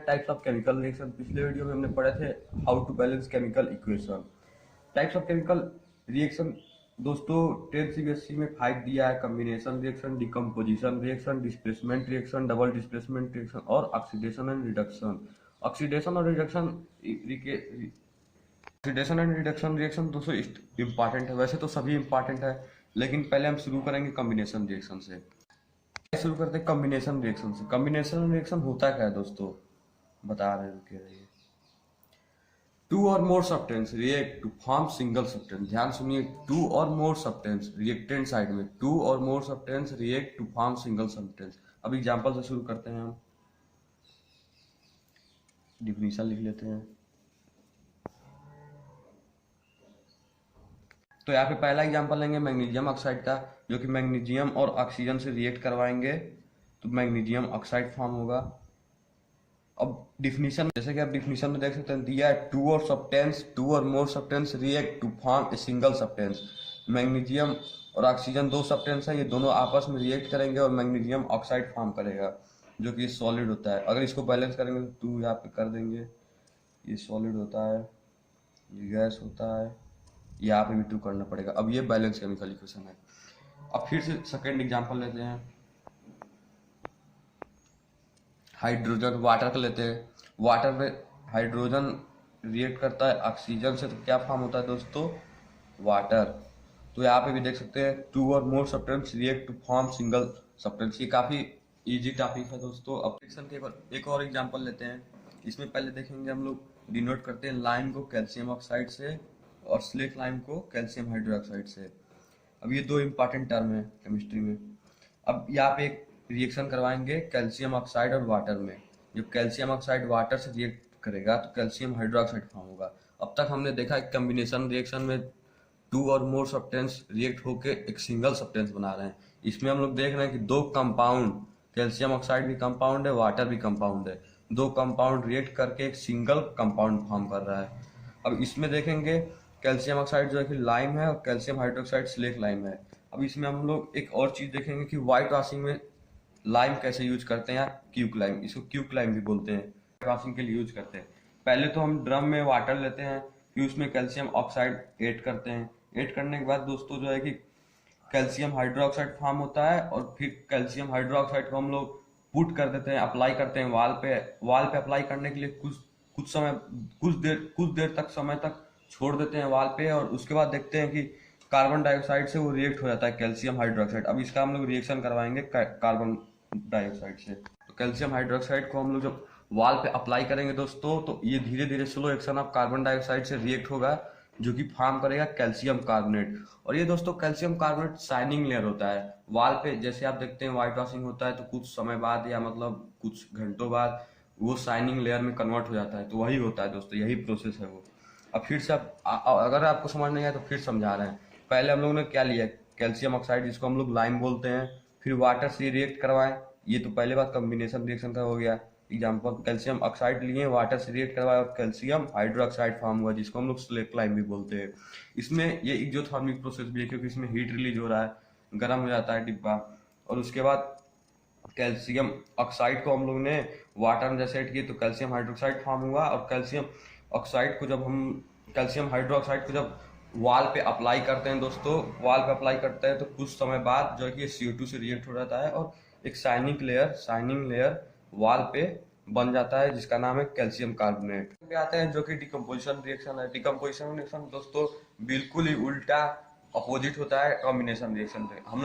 Types of chemical reaction. पिछले video में हमने पढ़े थे how to balance chemical equation. Types of chemical reaction दोस्तों 10th CBSE में 5 दिया है। Combination reaction, decomposition reaction, displacement reaction, double displacement reaction और ऑक्सीडेशन एंड रिडक्शन। ऑक्सीडेशन और reduction oxidation and reduction reaction दोस्तों इंपॉर्टेंट है। वैसे तो सभी इंपॉर्टेंट है, लेकिन पहले हम शुरू करेंगे कॉम्बिनेशन रिएक्शन से। शुरू करते हैं कॉम्बिनेशन रिएक्शन से। कॉम्बिनेशन रिएक्शन होता क्या है दोस्तों, बता रहे हैं। Two or more substance react to form single substance. ध्यान सुनिए, two or more substance reactant side में, two or more substance react to form single substance. अब एग्जांपल से शुरू करते हैं। हम डिफिनीशन लिख लेते हैं। तो यहाँ पे पहला एग्जांपल लेंगे मैग्नीशियम ऑक्साइड का, जो कि मैग्नीशियम और ऑक्सीजन से रिएक्ट करवाएंगे तो मैग्नीशियम ऑक्साइड फॉर्म होगा। अब डिफिनीशन, जैसे कि आप डिफिनीशन में देख सकते हैं, दिया है two or more substance react to form a single substance. Magnesium और ऑक्सीजन दो सब्सटेंस है, ये दोनों आपस में रिएक्ट करेंगे और मैग्नीशियम ऑक्साइड फॉर्म करेगा, जो कि सॉलिड होता है। अगर इसको बैलेंस करेंगे तो टू यहाँ पे कर देंगे, ये सॉलिड होता है, ये गैस होता है, यहाँ पे भी टू करना पड़ेगा। अब ये बैलेंस केमिकल इक्वेशन है। अब फिर से सेकेंड एग्जांपल लेते हैं, हाइड्रोजन वाटर का लेते हैं। वाटर में हाइड्रोजन रिएक्ट करता है ऑक्सीजन से, तो क्या फॉर्म होता है दोस्तों, वाटर। तो यहाँ पे भी देख सकते हैं two or more substance react to form single substance. ये काफी इजी टॉपिक है दोस्तों। अब रिएक्शन के एक और एग्जांपल लेते हैं। इसमें पहले देखेंगे हम लोग डिनोट करते हैं लाइम को कैल्शियम ऑक्साइड से और स्लेट लाइम को कैल्शियम हाइड्रोक्साइड से। अब ये दो इंपॉर्टेंट टर्म है केमिस्ट्री में। अब यहाँ पे एक रिएक्शन करवाएंगे कैल्शियम ऑक्साइड और वाटर में। जब कैल्शियम ऑक्साइड वाटर से रिएक्ट करेगा तो कैल्शियम हाइड्रोक्साइड फॉर्म होगा। अब तक हमने देखा है कॉम्बिनेशन रिएक्शन में two or more substance react होके एक सिंगल सब्सटेंस बना रहे हैं। इसमें हम लोग देख रहे हैं कि दो कंपाउंड, कैल्शियम ऑक्साइड भी कंपाउंड है, वाटर भी कंपाउंड है, दो कंपाउंड रिएक्ट करके एक सिंगल कंपाउंड फॉर्म कर रहा है। अब इसमें देखेंगे कैल्शियम ऑक्साइड जो है कि लाइम है और कैल्शियम हाइड्रोक्साइड स्लेट लाइम है। अब इसमें हम लोग एक और चीज देखेंगे कि व्हाइट वॉशिंग में लाइम कैसे यूज करते हैं, क्यूक लाइम, इसको क्यूक लाइम भी बोलते हैं, वॉशिंग के लिए यूज करते हैं। पहले तो हम ड्रम में वाटर लेते हैं, फिर उसमें कैल्शियम ऑक्साइड ऐड करते हैं। ऐड करने के बाद दोस्तों जो है कि कैल्शियम हाइड्रोक्साइड फॉर्म होता है और फिर कैल्शियम हाइड्रोक्साइड को हम लोग पुट कर देते हैं, अप्लाई करते हैं वाल पे। वाल पे अप्लाई करने के लिए कुछ देर तक समय तक छोड़ देते हैं वाल पे, और उसके बाद देखते हैं कि कार्बन डाइऑक्साइड से वो रिएक्ट हो जाता है कैल्शियम हाइड्रोक्साइड। अब इसका हम लोग रिएक्शन करवाएंगे कार्बन डाइऑक्साइड से। तो कैल्शियम हाइड्रोक्साइड को हम लोग जब वाल पे अप्लाई करेंगे दोस्तों, तो ये धीरे धीरे slow action of carbon dioxide से रिएक्ट होगा, जो कि फॉर्म करेगा कैल्शियम कार्बोनेट। और ये दोस्तों कैल्शियम कार्बोनेट शाइनिंग लेयर होता है वाल पे। जैसे आप देखते हैं व्हाइट वॉशिंग होता है तो कुछ समय बाद या मतलब कुछ घंटों बाद वो शाइनिंग लेयर में कन्वर्ट हो जाता है, तो वही होता है दोस्तों, यही प्रोसेस है वो। अब फिर से अगर आपको समझ नहीं आया तो फिर समझा रहे हैं। पहले हम लोगों ने क्या लिया, कैल्शियम ऑक्साइड जिसको हम लोग लाइम बोलते हैं, फिर वाटर से रिएक्ट करवाएं। ये तो पहले बात कॉम्बिनेशन रिएक्शन का हो गया। एग्जाम्पल, कैल्शियम ऑक्साइड लिए, वाटर से रिएक्ट करवाया और कैल्शियम हाइड्रोक्साइड फॉर्म हुआ, जिसको हम लोग स्लेट लाइम भी बोलते हैं। इसमें ये एक्सोथर्मिक प्रोसेस भी है, क्योंकि इसमें हीट रिलीज हो रहा है, गर्म हो जाता है डिब्बा। और उसके बाद कैल्शियम ऑक्साइड को हम लोग ने वाटर में जैसे ऐड किए तो कैल्शियम हाइड्रोक्साइड फॉर्म हुआ। और कैल्शियम ऑक्साइड को जब हम कैल्शियम हाइड्रोक्साइड को जब वाल पे अप्लाई करते हैं दोस्तों, वाल पे अप्लाई करते हैं तो कुछ समय बाद जो है कि CO2 से रिएक्ट हो जाता है और एक शाइनिंग लेयर वाल पे बन जाता है, जिसका नाम है कैल्शियम कार्बोनेट। पे आते हैं जो कि डिकम्पोजिशन रिएक्शन है। डिकम्पोजिशन रिएक्शन दोस्तों बिल्कुल ही उल्टा अपोजिट होता है कॉम्बिनेशन रिएक्शन से। हम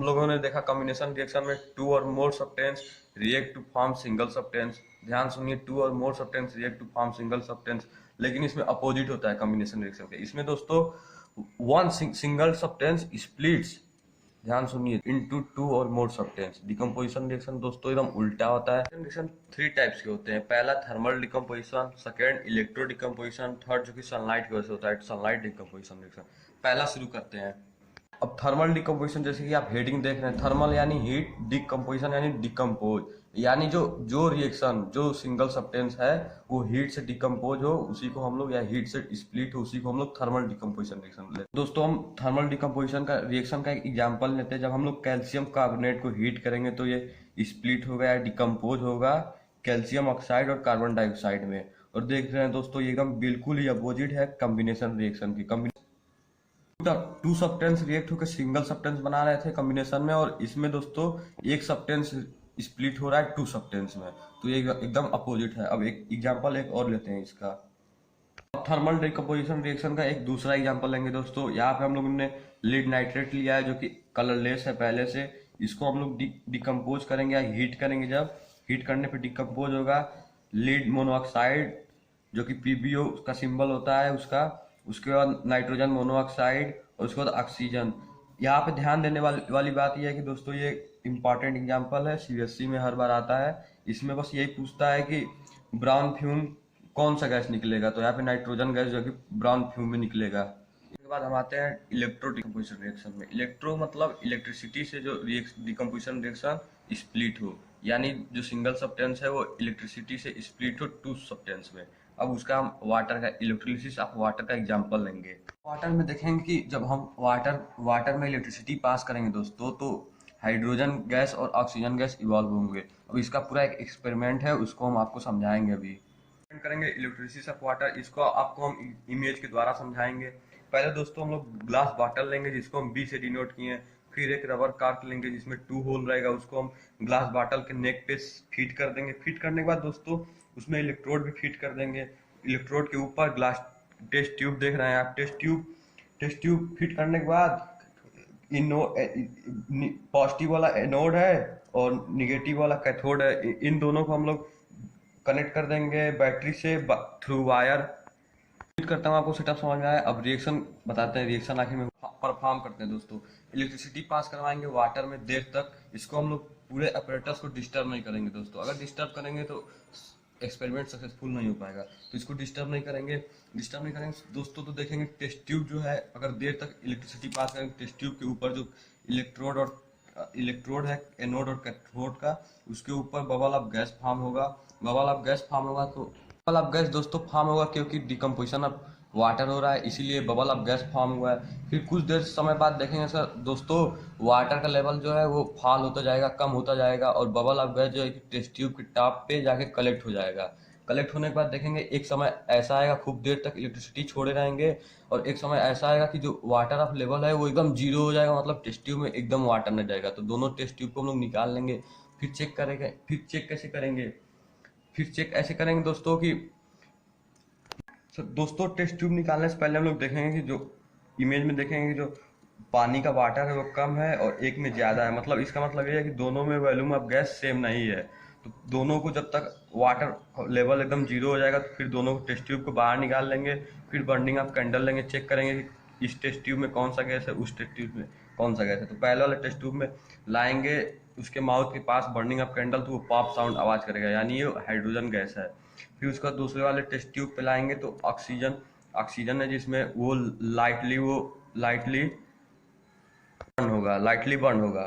लोगों ने देखा कॉम्बिनेशन रिएक्शन में two or more substance react to form single substance. ध्यान सुनिए, two or more substance react to form single substance. लेकिन इसमें अपोजिट होता है कॉम्बिनेशन रिएक्शन के। इसमें दोस्तों वन सिंगल सब्सटेंस स्प्लिट्स, ध्यान सुनिए, into two or more substance. Decomposition reaction दोस्तों एकदम उल्टा होता है। रिएक्शन 3 टाइप्स के होते हैं। पहला thermal decomposition, second electro decomposition, third जो कि सनलाइट की वजह से होता है सनलाइट डिकम्पोजिशन रिएक्शन। पहला शुरू करते हैं। अब थर्मल डिकम्पोजिशन, जैसे कि आप हेडिंग देख रहे हैं, थर्मल यानी हीट, डिकम्पोजिशन यानी डिकम्पोज, यानी जो रिएक्शन जो सिंगल सब्सटेंस है वो हीट से डिकम्पोज हो उसी को हम लोग, या हीट से स्प्लिट हो उसी को हम लोग थर्मल डिकम्पोजिशन रिएक्शन लेते हैं। दोस्तों हम थर्मल डिकम्पोजिशन का रिएक्शन का एक एग्जांपल लेते हैं। जब हम लोग कैल्शियम कार्बोनेट को हीट करेंगे तो ये स्प्लिट होगा या डिकम्पोज होगा कैल्शियम ऑक्साइड और कार्बन डाइऑक्साइड में। और देख रहे हैं दोस्तों, ये एकदम बिल्कुल ही अपोजिट है कॉम्बिनेशन रिएक्शन की। टू सब्सटेंस रिएक्ट होकर सिंगल सब्सटेंस बना रहे थे कॉम्बिनेशन में, और इसमें दोस्तों एक सब्सटेंस स्प्लिट हो रहा है टू सब्सटेंस में। तो ये एकदम अपोजिट है। अब एक एग्जांपल एक और लेते हैं इसका। थर्मल डिकम्पोजिशन रिएक्शन का एक दूसरा एग्जांपल लेंगे दोस्तों। यहाँ पे हम लोगों ने लीड नाइट्रेट लिया है जो कि कलरलेस है पहले से। इसको हम लोग डिकम्पोज करेंगे या हीट करेंगे। जब हीट करने पे डिकम्पोज होगा लीड मोनोऑक्साइड जो कि पीबीओ का सिंबल होता है उसका, उसके बाद नाइट्रोजन मोनोऑक्साइड और उसके बाद ऑक्सीजन। यहाँ पे ध्यान देने वाली बात यह है कि दोस्तों ये इंपॉर्टेंट एग्जांपल है, सीबीएसई में हर बार आता है। इसमें बस यही पूछता है कि ब्राउन फ्यूम कौन सा गैस निकलेगा, तो यहाँ पे नाइट्रोजन गैस जो कि ब्राउन फ्यूम में निकलेगा। इसके बाद हम आते हैं इलेक्ट्रो डिकम्पोजिशन रिएक्शन में। इलेक्ट्रो मतलब इलेक्ट्रिसिटी से जो डिकम्पोजिशन रिएक्शन स्प्लिट हो, यानी जो सिंगल सब्सटेंस है वो इलेक्ट्रिसिटी से स्प्लिट हो टू सब्सटेंस में। अब उसका हम वाटर का इलेक्ट्रोलिसिस ऑफ वाटर का एग्जांपल लेंगे। वाटर में देखेंगे कि जब हम वाटर में इलेक्ट्रिसिटी पास करेंगे दोस्तों, तो हाइड्रोजन गैस और ऑक्सीजन गैस इवॉल्व होंगे। अब इसका पूरा एक एक्सपेरिमेंट है, उसको हम आपको समझाएंगे अभी करेंगे। इलेक्ट्रिसिस ऑफ वाटर, इसको आपको हम इमेज के द्वारा समझाएंगे। पहले दोस्तों हम लोग ग्लास बॉटल लेंगे जिसको हम बी से डिनोट किए हैं। फिर एक रबर कार्क लेंगे जिसमें 2 होल रहेगा, उसको हम ग्लास बॉटल के नेक पे फिट कर देंगे। फिट करने के बाद दोस्तों उसमें इलेक्ट्रोड भी फिट कर देंगे। इलेक्ट्रोड के ऊपर ग्लास टेस्ट ट्यूब देख रहे हैं आप, टेस्ट ट्यूब फिट करने के बाद पॉजिटिव वाला एनोड है और निगेटिव वाला कैथोड है। इन दोनों को हम लोग कनेक्ट कर देंगे बैटरी से थ्रू वायर। उम्मीद करता हूँ आपको सेटअप समझ में आया। अब रिएक्शन बताते हैं, रिएक्शन आखिर में परफॉर्म करते हैं दोस्तों। इलेक्ट्रिसिटी पास करवाएंगे वाटर में देर तक। इसको हम लोग पूरे अपरेटस को डिस्टर्ब नहीं करेंगे दोस्तों। अगर डिस्टर्ब करेंगे तो एक्सपेरिमेंट सक्सेसफुल नहीं हो पाएगा, तो इसको डिस्टर्ब नहीं करेंगे दोस्तों। तो देखेंगे टेस्ट ट्यूब जो है, अगर देर तक इलेक्ट्रिसिटी पास करेंगे टेस्ट ट्यूब के ऊपर जो इलेक्ट्रोड है एनोड और कैथोड का, उसके ऊपर बबल ऑफ गैस फॉर्म होगा। तो बबल ऑफ गैस दोस्तों फॉर्म होगा क्योंकि डिकम्पोजिशन ऑफ वाटर हो रहा है, इसीलिए बबल ऑफ गैस फॉर्म हुआ है। फिर कुछ देर समय बाद देखेंगे सर दोस्तों, वाटर का लेवल जो है वो फॉल होता जाएगा, कम होता जाएगा, और बबल ऑफ गैस जो है कि टेस्ट ट्यूब के टॉप पे जाके कलेक्ट हो जाएगा। कलेक्ट होने के बाद देखेंगे एक समय ऐसा आएगा, खूब देर तक इलेक्ट्रिसिटी छोड़े रहेंगे, और एक समय ऐसा आएगा कि जो वाटर ऑफ लेवल है वो एकदम जीरो हो जाएगा, मतलब टेस्ट ट्यूब में एकदम वाटर नहीं जाएगा। तो दोनों टेस्ट ट्यूब को हम लोग निकाल लेंगे। फिर चेक करेंगे। फिर चेक ऐसे करेंगे दोस्तों कि दोस्तों टेस्ट ट्यूब निकालने से पहले हम लोग देखेंगे कि जो इमेज में देखेंगे कि जो पानी का वाटर है वो कम है और एक में ज़्यादा है। मतलब इसका मतलब ये है कि दोनों में वॉल्यूम ऑफ गैस सेम नहीं है। तो दोनों को जब तक वाटर लेवल एकदम जीरो हो जाएगा तो फिर दोनों टेस्ट ट्यूब को बाहर निकाल लेंगे। फिर बर्निंग ऑफ कैंडल लेंगे, चेक करेंगे कि इस टेस्ट ट्यूब में कौन सा गैस है, उस टेस्ट ट्यूब में कौन सा गैस है। तो पहले वाले टेस्ट ट्यूब में लाएंगे, उसके माउथ के पास बर्निंग ऑफ कैंडल, तो वो पॉप साउंड आवाज़ करेगा, यानी ये हाइड्रोजन गैस है। फिर उसका दूसरे वाले टेस्ट ट्यूब पे लाएंगे तो ऑक्सीजन है, जिसमें वो लाइटली बर्न होगा।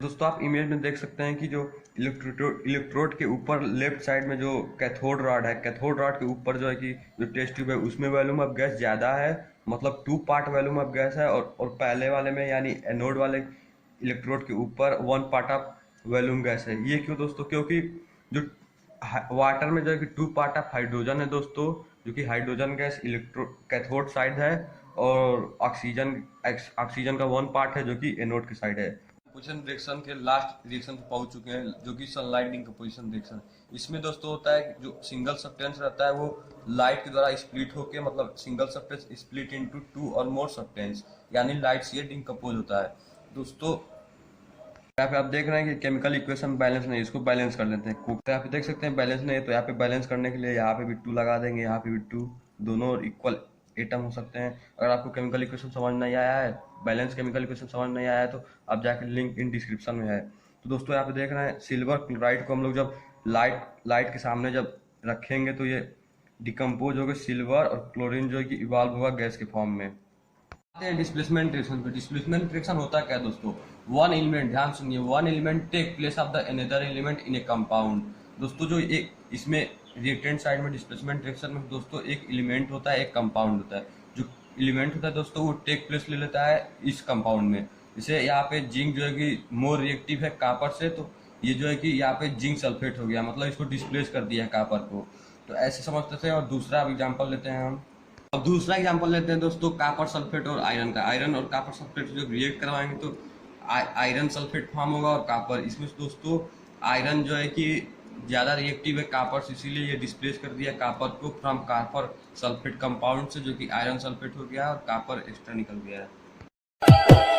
दोस्तों आप इमेज में देख सकते हैं कि जो इलेक्ट्रोड के ऊपर लेफ्ट साइड में जो कैथोड रॉड है, कैथोड रॉड के ऊपर जो है कि जो टेस्ट ट्यूब है उसमें वॉल्यूम ऑफ गैस ज़्यादा है, मतलब 2 पार्ट वॉल्यूम ऑफ गैस है। और पहले वाले में यानी एनोड वाले इलेक्ट्रोड के ऊपर 1 पार्ट ऑफ वॉल्यूम गैस है। ये क्यों दोस्तों? क्योंकि जो वाटर में जो है कि 2 पार्ट ऑफ हाइड्रोजन है दोस्तों, जो कि हाइड्रोजन गैस कैथोड साइड है, और ऑक्सीजन का 1 पार्ट है जो कि एनोड की साइड है। डिकम्पोजिशन रिएक्शन के लास्ट रिएक्शन पे पहुंच चुके हैं, जो कि सनलाइट डिकम्पोजिशन रिएक्शन। इसमें दोस्तों होता है जो सिंगल सब्सटेंस रहता है वो लाइट के द्वारा स्प्लिट होके, मतलब सिंगल सब्सटेंस स्प्लिट इनटू 2 और मोर सब्सटेंस, यानी लाइट से डिकम्पोज होता है दोस्तों। यहाँ पे आप देख रहे हैं कि केमिकल इक्वेशन बैलेंस नहीं, इसको बैलेंस कर लेते हैं। तो यहाँ पे देख सकते हैं बैलेंस नहीं है, तो यहाँ पे बैलेंस करने के लिए यहाँ पे भी 2 लगा देंगे, यहाँ पे भी 2, दोनों इक्वल एटम हो सकते हैं। अगर आपको केमिकल इक्वेशन समझ नहीं आया है, बैलेंस केमिकल इक्वेशन समझ नहीं आया है, तो आप जाके लिंक इन डिस्क्रिप्शन में है। तो दोस्तों यहाँ पे देख रहे हैं सिल्वर क्लोराइड को हम लोग जब लाइट के सामने जब रखेंगे तो ये डिकम्पोज होगा सिल्वर, और क्लोरीन जो है कि इवॉल्व होगा गैस के फॉर्म में। डिस्प्लेसमेंट रिएक्शन पे। डिस्प्लेसमेंट रिएक्शन होता क्या है दोस्तों? वन एलिमेंट, ध्यान सुनिए, one element take place of the another element in a compound. दोस्तों जो एक इसमें रिएक्टेंट साइड में डिस्प्लेसमेंट रिएक्शन में दोस्तों एक एलिमेंट होता है, एक कंपाउंड होता है। जो एलिमेंट होता है दोस्तों वो टेक प्लेस ले लेता है इस कंपाउंड में। जैसे यहाँ पे जिंक जो है कि मोर रिएक्टिव है कॉपर से, तो ये जो है कि यहाँ पे जिंक सल्फेट हो गया, मतलब इसको डिस्प्लेस कर दिया है कॉपर को। तो ऐसे समझते थे। और दूसरा एग्जाम्पल लेते हैं हम। अब दूसरा एग्जाम्पल लेते हैं दोस्तों कॉपर सल्फेट और आयरन का। आयरन और कॉपर सल्फेट जो रिएक्ट करवाएंगे तो आयरन सल्फेट फॉर्म होगा और कॉपर। इसमें दोस्तों आयरन जो है कि ज़्यादा रिएक्टिव है कॉपर से, इसीलिए ये डिस्प्लेस कर दिया कॉपर को फ्रॉम कॉपर सल्फेट कंपाउंड से, जो कि आयरन सल्फेट हो गया और कॉपर एक्स्ट्रा निकल गया है।